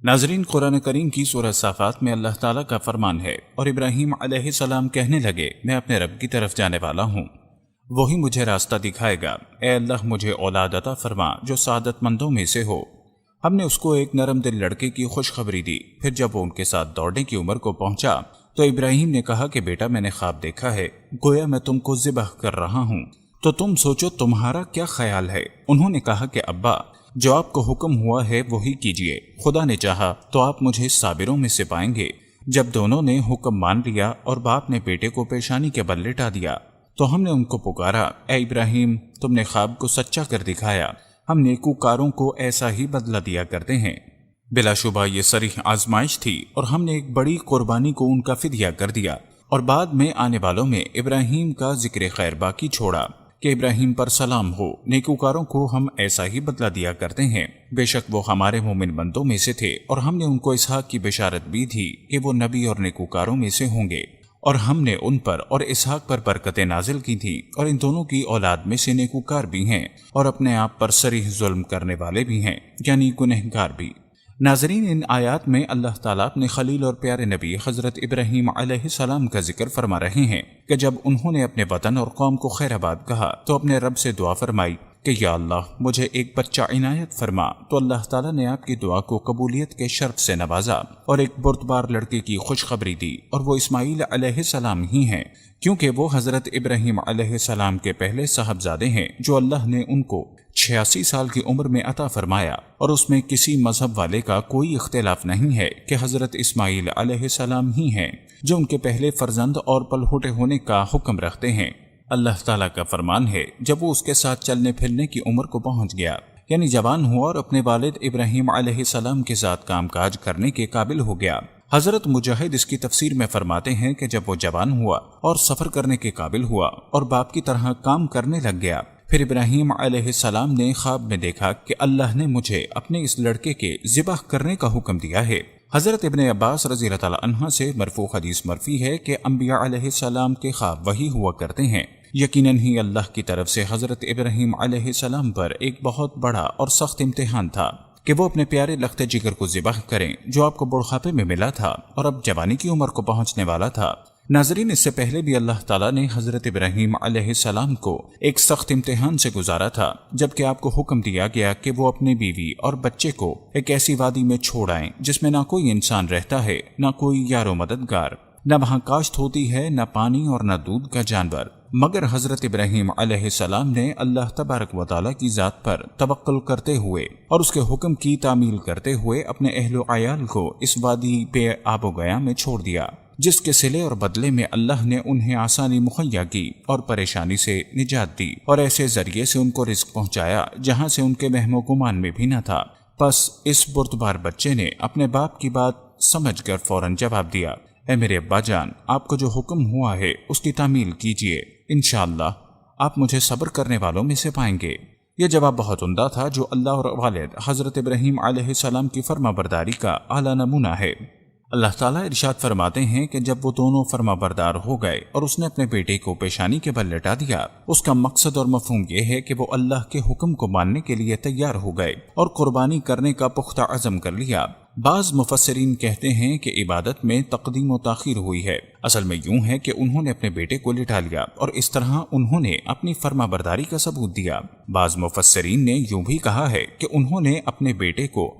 ناظرین، قرآن کریم کی سورہ صافات میں اللہ تعالیٰ کا فرمان ہے، اور ابراہیم علیہ السلام کہنے لگے میں اپنے رب کی طرف جانے والا ہوں، وہی مجھے راستہ دکھائے گا۔ اے اللہ مجھے اولاد عطا فرما جو سعادت مندوں میں سے ہو۔ ہم نے اس کو ایک نرم دل لڑکے کی خوشخبری دی۔ پھر جب وہ ان کے ساتھ دوڑنے کی عمر کو پہنچا تو ابراہیم نے کہا کہ بیٹا میں نے خواب دیکھا ہے، گویا میں تم کو ذبح کر رہا ہوں، تو تم سوچو تمہارا کیا خیال ہے؟ انہوں نے کہا کہ ابا، جو آپ کو حکم ہوا ہے وہی کیجیے، خدا نے چاہا تو آپ مجھے صابروں میں سے پائیں گے۔ جب دونوں نے حکم مان لیا اور باپ نے بیٹے کو پیشانی کے بل لٹا دیا تو ہم نے ان کو پکارا، اے ابراہیم تم نے خواب کو سچا کر دکھایا، ہم نیکوکاروں کو ایسا ہی بدلہ دیا کرتے ہیں۔ بلا شبہ یہ صریح آزمائش تھی، اور ہم نے ایک بڑی قربانی کو ان کا فدیہ کر دیا، اور بعد میں آنے والوں میں ابراہیم کا ذکر خیر باقی چھوڑا کہ ابراہیم پر سلام ہو، نیکوکاروں کو ہم ایسا ہی بدلہ دیا کرتے ہیں۔ بے شک وہ ہمارے مومن بندوں میں سے تھے، اور ہم نے ان کو اسحاق کی بشارت بھی دی کہ وہ نبی اور نیکوکاروں میں سے ہوں گے، اور ہم نے ان پر اور اسحاق پر برکتیں نازل کی تھی، اور ان دونوں کی اولاد میں سے نیکوکار بھی ہیں اور اپنے آپ پر صریح ظلم کرنے والے بھی ہیں، یعنی گنہگار بھی۔ ناظرین، ان آیات میں اللہ تعالیٰ اپنے خلیل اور پیارے نبی حضرت ابراہیم علیہ السلام کا ذکر فرما رہے ہیں کہ جب انہوں نے اپنے وطن اور قوم کو خیر آباد کہا تو اپنے رب سے دعا فرمائی کہ یا اللہ مجھے ایک بچہ عنایت فرما، تو اللہ تعالیٰ نے آپ کی دعا کو قبولیت کے شرف سے نوازا اور ایک بردبار لڑکے کی خوشخبری دی، اور وہ اسماعیل علیہ السلام ہی ہیں، کیونکہ وہ حضرت ابراہیم علیہ السلام کے پہلے صاحبزادے ہیں جو اللہ نے ان کو 86 سال کی عمر میں عطا فرمایا، اور اس میں کسی مذہب والے کا کوئی اختلاف نہیں ہے کہ حضرت اسماعیل علیہ السلام ہی ہیں جو ان کے پہلے فرزند اور پلہوٹے ہونے کا حکم رکھتے ہیں۔ اللہ تعالیٰ کا فرمان ہے، جب وہ اس کے ساتھ چلنے پھرنے کی عمر کو پہنچ گیا، یعنی جوان ہوا اور اپنے والد ابراہیم علیہ السلام کے ساتھ کام کاج کرنے کے قابل ہو گیا۔ حضرت مجاہد اس کی تفسیر میں فرماتے ہیں کہ جب وہ جوان ہوا اور سفر کرنے کے قابل ہوا اور باپ کی طرح کام کرنے لگ گیا، پھر ابراہیم علیہ السلام نے خواب میں دیکھا کہ اللہ نے مجھے اپنے اس لڑکے کے ذبح کرنے کا حکم دیا ہے۔ حضرت ابن عباس رضی اللہ تعالیٰ عنہ سے مرفوع حدیث مرفی ہے کہ انبیاء علیہ السلام کے خواب وہی ہوا کرتے ہیں۔ یقیناً ہی اللہ کی طرف سے حضرت ابراہیم علیہ السلام پر ایک بہت بڑا اور سخت امتحان تھا کہ وہ اپنے پیارے لخت جگر کو ذبح کریں جو آپ کو بڑھاپے میں ملا تھا اور اب جوانی کی عمر کو پہنچنے والا تھا۔ ناظرین، اس سے پہلے بھی اللہ تعالیٰ نے حضرت ابراہیم علیہ السلام کو ایک سخت امتحان سے گزارا تھا، جبکہ آپ کو حکم دیا گیا کہ وہ اپنی بیوی اور بچے کو ایک ایسی وادی میں چھوڑ آئیں جس میں نہ کوئی انسان رہتا ہے، نہ کوئی یار و مددگار، نہ وہاں کاشت ہوتی ہے، نہ پانی اور نہ دودھ کا جانور۔ مگر حضرت ابراہیم علیہ السلام نے اللہ تبارک و تعالیٰ کی ذات پر توکل کرتے ہوئے اور اس کے حکم کی تعمیل کرتے ہوئے اپنے اہل و عیال کو اس وادی بے آب و گیا میں چھوڑ دیا، جس کے صلے اور بدلے میں اللہ نے انہیں آسانی مہیا کی اور پریشانی سے نجات دی، اور ایسے ذریعے سے ان کو رزق پہنچایا جہاں سے ان کے وہم و گمان میں بھی نہ تھا۔ پس اس بردبار بچے نے اپنے باپ کی بات سمجھ کر فوراً جواب دیا، اے میرے ابا جان، آپ کو جو حکم ہوا ہے اس کی تعمیل کیجیے، انشاءاللہ آپ مجھے صبر کرنے والوں میں سے پائیں گے۔ یہ جواب بہت عمدہ تھا، جو اللہ اور والد حضرت ابراہیم علیہ السلام کی فرما برداری کا اعلیٰ نمونہ ہے۔ اللہ تعالیٰ ارشاد فرماتے ہیں کہ جب وہ دونوں فرما بردار ہو گئے اور اس نے اپنے بیٹے کو پیشانی کے بل لٹا دیا، اس کا مقصد اور مفہوم یہ ہے کہ وہ اللہ کے حکم کو ماننے کے لیے تیار ہو گئے اور قربانی کرنے کا پختہ عزم کر لیا۔ بعض مفسرین کہتے ہیں کہ عبادت میں تقدیم و تاخیر ہوئی ہے، اصل میں یوں ہے کہ انہوں نے اپنے بیٹے کو لٹا لیا اور اس طرح انہوں نے اپنی فرما برداری کا ثبوت دیا۔ بعض مفسرین نے یوں بھی کہا ہے کہ انہوں نے اپنے بیٹے کو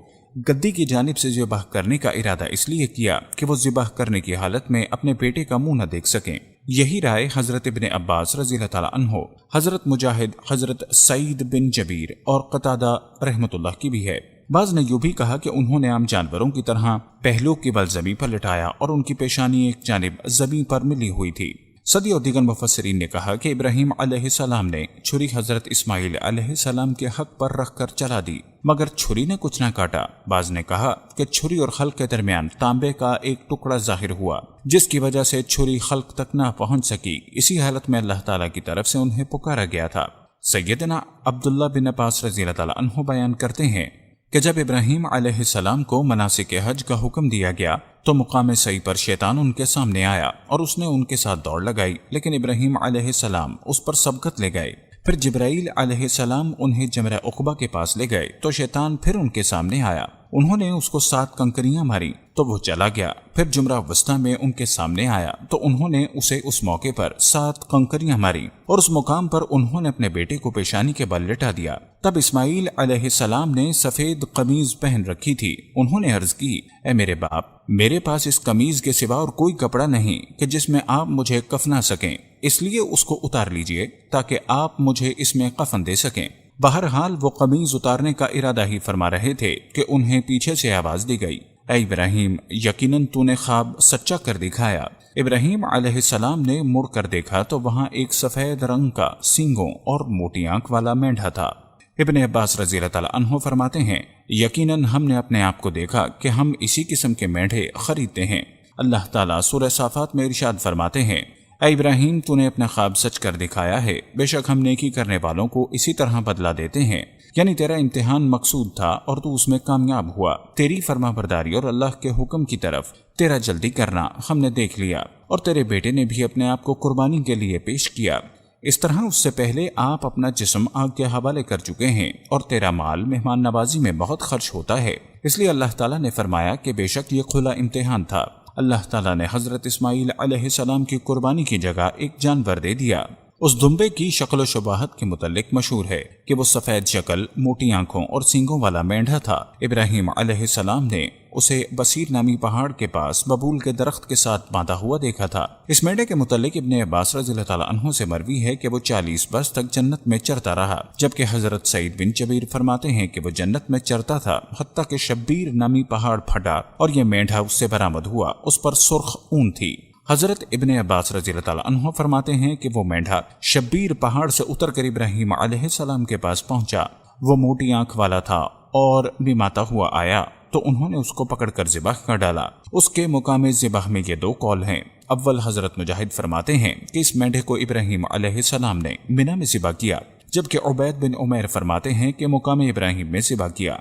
گدی کی جانب سے ذبح کرنے کا ارادہ اس لیے کیا کہ وہ ذبح کرنے کی حالت میں اپنے بیٹے کا منہ نہ دیکھ سکیں۔ یہی رائے حضرت ابن عباس رضی اللہ تعالیٰ عنہ، حضرت مجاہد، حضرت سعید بن جبیر اور قتادہ رحمۃ اللہ کی بھی ہے۔ بعض نے یوں بھی کہا کہ انہوں نے عام جانوروں کی طرح پہلو کی بل زمین پر لٹایا اور ان کی پیشانی ایک جانب زمین پر ملی ہوئی تھی۔ صدی اور دیگر مفسرین نے کہا کہ ابراہیم علیہ السلام نے چھری حضرت اسماعیل علیہ السلام کے حق پر رکھ کر چلا دی، مگر چھری نے کچھ نہ کاٹا۔ بعض نے کہا کہ چھری اور خلق کے درمیان تانبے کا ایک ٹکڑا ظاہر ہوا، جس کی وجہ سے چھری خلق تک نہ پہنچ سکی۔ اسی حالت میں اللہ تعالیٰ کی طرف سے انہیں پکارا گیا تھا۔ سیدنا عبداللہ بن عباس رضی اللہ تعالیٰ عنہ بیان کرتے ہیں کہ جب ابراہیم علیہ السلام کو مناسک حج کا حکم دیا گیا تو مقام صحیح پر شیطان ان کے سامنے آیا اور اس نے ان کے ساتھ دوڑ لگائی، لیکن ابراہیم علیہ السلام اس پر سبقت لے گئے۔ پھر جبرائیل علیہ السلام انہیں جمرہ عقبہ کے پاس لے گئے تو شیطان پھر ان کے سامنے آیا انہوں نے اس کو 7 کنکریاں ماری تو وہ چلا گیا۔ پھر جمرہ وسطیٰ میں ان کے سامنے آیا تو انہوں نے اسے اس موقع پر 7 کنکریاں ماری اور اس مقام پر انہوں نے اپنے بیٹے کو پیشانی کے بل لٹا دیا۔ تب اسماعیل علیہ السلام نے سفید قمیض پہن رکھی تھی۔ انہوں نے عرض کی، اے میرے باپ، میرے پاس اس قمیض کے سوا اور کوئی کپڑا نہیں کہ جس میں آپ مجھے کفنا سکیں، اس لیے اس کو اتار لیجئے تاکہ آپ مجھے اس میں کفن دے سکیں۔ بہرحال وہ قمیض اتارنے کا ارادہ ہی فرما رہے تھے کہ انہیں پیچھے سے آواز دی گئی، اے ابراہیم، یقیناً تو نے خواب سچا کر دکھایا۔ ابراہیم علیہ السلام نے مڑ کر دیکھا تو وہاں ایک سفید رنگ کا سینگوں اور موٹی آنکھ والا مینڈھا تھا۔ ابن عباس رضی اللہ تعالیٰ عنہ فرماتے ہیں، یقیناً ہم نے اپنے آپ کو دیکھا کہ ہم اسی قسم کے مینڈھے خریدتے ہیں۔ اللہ تعالیٰ سورہ صافات میں ارشاد فرماتے ہیں، اے ابراہیم، تو نے اپنا خواب سچ کر دکھایا ہے، بے شک ہم نیکی کرنے والوں کو اسی طرح بدلہ دیتے ہیں۔ یعنی تیرا امتحان مقصود تھا اور تو اس میں کامیاب ہوا۔ تیری فرما برداری اور اللہ کے حکم کی طرف تیرا جلدی کرنا ہم نے دیکھ لیا، اور تیرے بیٹے نے بھی اپنے آپ کو قربانی کے لیے پیش کیا۔ اس طرح اس سے پہلے آپ اپنا جسم آگ کے حوالے کر چکے ہیں، اور تیرا مال مہمان نوازی میں بہت خرچ ہوتا ہے۔ اس لیے اللہ تعالیٰ نے فرمایا کہ بے شک یہ کھلا امتحان تھا۔ اللہ تعالیٰ نے حضرت اسماعیل علیہ السلام کی قربانی کی جگہ ایک جانور دے دیا۔ اس دمبے کی شکل و شباہت کے متعلق مشہور ہے کہ وہ سفید شکل، موٹی آنکھوں اور سینگوں والا مینڈھا تھا۔ ابراہیم علیہ السلام نے اسے بصیر نامی پہاڑ کے پاس ببول کے درخت کے ساتھ باندھا ہوا دیکھا تھا۔ اس مینڈھے کے متعلق ابن عباس رضی اللہ تعالیٰ عنہ سے مروی ہے کہ وہ 40 برس تک جنت میں چرتا رہا، جبکہ حضرت سعید بن جبیر فرماتے ہیں کہ وہ جنت میں چرتا تھا حتیٰ کہ شبیر نامی پہاڑ پھٹا اور یہ مینڈھا اس سے برآمد ہوا۔ اس پر سرخ اون تھی۔ حضرت ابن عباس رضی اللہ تعالیٰ عنہ فرماتے ہیں کہ وہ مینڈھا شبیر پہاڑ سے اتر کر ابراہیم علیہ السلام کے پاس پہنچا۔ وہ موٹی آنکھ والا تھا اور بیماتا ہوا آیا تو انہوں نے اس کو پکڑ کر ذبح کر ڈالا۔ اس کے مقام ذبح میں یہ 2 قول ہیں۔ اول حضرت مجاہد فرماتے ہیں کہ اس مینڈھے کو ابراہیم علیہ السلام نے منی میں ذبح کیا، جبکہ عبید بن عمیر فرماتے ہیں کہ مقام ابراہیم میں ذبح کیا۔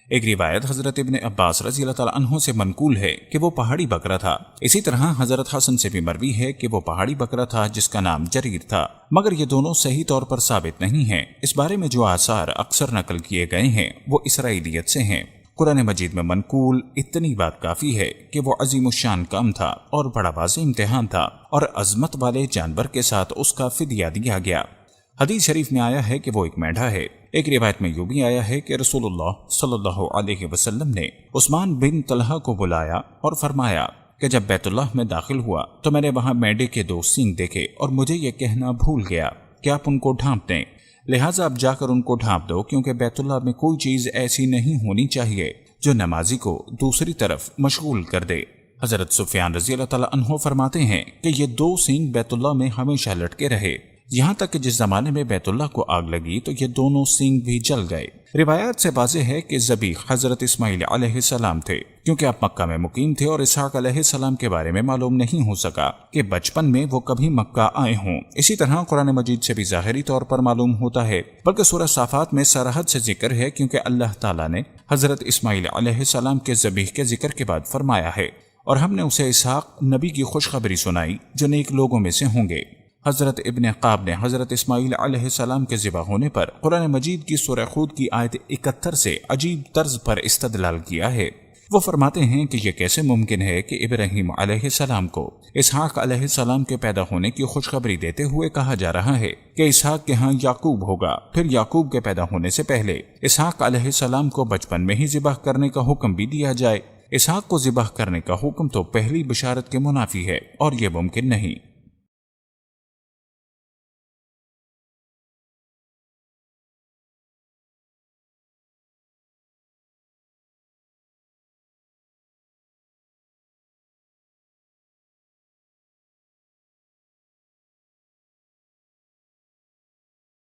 ایک روایت حضرت ابن عباس رضی اللہ تعالیٰ عنہ سے منقول ہے کہ وہ پہاڑی بکرا تھا۔ اسی طرح حضرت حسن سے بھی مروی ہے کہ وہ پہاڑی بکرا تھا جس کا نام جریر تھا، مگر یہ دونوں صحیح طور پر ثابت نہیں ہیں۔ اس بارے میں جو آثار اکثر نقل کیے گئے ہیں وہ اسرائیلیت سے ہیں۔ قرآن مجید میں منقول اتنی بات کافی ہے کہ وہ عظیم الشان کام تھا اور بڑا واضح امتحان تھا، اور عظمت والے جانور کے ساتھ اس کا فدیہ دیا گیا۔ حدیث شریف میں آیا ہے کہ وہ ایک مینڈھا ہے۔ ایک روایت میں یوں بھی آیا ہے کہ رسول اللہ صلی اللہ علیہ وسلم نے عثمان بن طلحہ کو بلایا اور فرمایا کہ جب بیت اللہ میں داخل ہوا تو میں نے وہاں مینڈے کے 2 سینگ دیکھے اور مجھے یہ کہنا بھول گیا کہ آپ ان کو ڈھانپ دیں، لہٰذا آپ جا کر ان کو ڈھانپ دو، کیونکہ بیت اللہ میں کوئی چیز ایسی نہیں ہونی چاہیے جو نمازی کو دوسری طرف مشغول کر دے۔ حضرت سفیان رضی اللہ تعالیٰ عنہ فرماتے ہیں کہ یہ 2 سینگ بیت اللہ میں ہمیشہ لٹکے رہے، یہاں تک کہ جس زمانے میں بیت اللہ کو آگ لگی تو یہ دونوں سینگ بھی جل گئے۔ روایات سے واضح ہے کہ ذبیح حضرت اسماعیل علیہ السلام تھے، کیونکہ آپ مکہ میں مقیم تھے، اور اسحاق علیہ السلام کے بارے میں معلوم نہیں ہو سکا کہ بچپن میں وہ کبھی مکہ آئے ہوں۔ اسی طرح قرآن مجید سے بھی ظاہری طور پر معلوم ہوتا ہے، بلکہ سورہ صافات میں صراحت سے ذکر ہے، کیونکہ اللہ تعالیٰ نے حضرت اسماعیل علیہ السلام کے ذبیح کے ذکر کے بعد فرمایا ہے، اور ہم نے اسے اسحاق نبی کی خوشخبری سنائی جو نیک لوگوں میں سے ہوں گے۔ حضرت ابن قاب نے حضرت اسماعیل علیہ السلام کے ذبح ہونے پر قرآن مجید کی سورہ ہود کی آیت 71 سے عجیب طرز پر استدلال کیا ہے۔ وہ فرماتے ہیں کہ یہ کیسے ممکن ہے کہ ابراہیم علیہ السلام کو اسحاق علیہ السلام کے پیدا ہونے کی خوشخبری دیتے ہوئے کہا جا رہا ہے کہ اسحاق کے ہاں یعقوب ہوگا، پھر یعقوب کے پیدا ہونے سے پہلے اسحاق علیہ السلام کو بچپن میں ہی ذبح کرنے کا حکم بھی دیا جائے۔ اسحاق کو ذبح کرنے کا حکم تو پہلی بشارت کے منافی ہے، اور یہ ممکن نہیں۔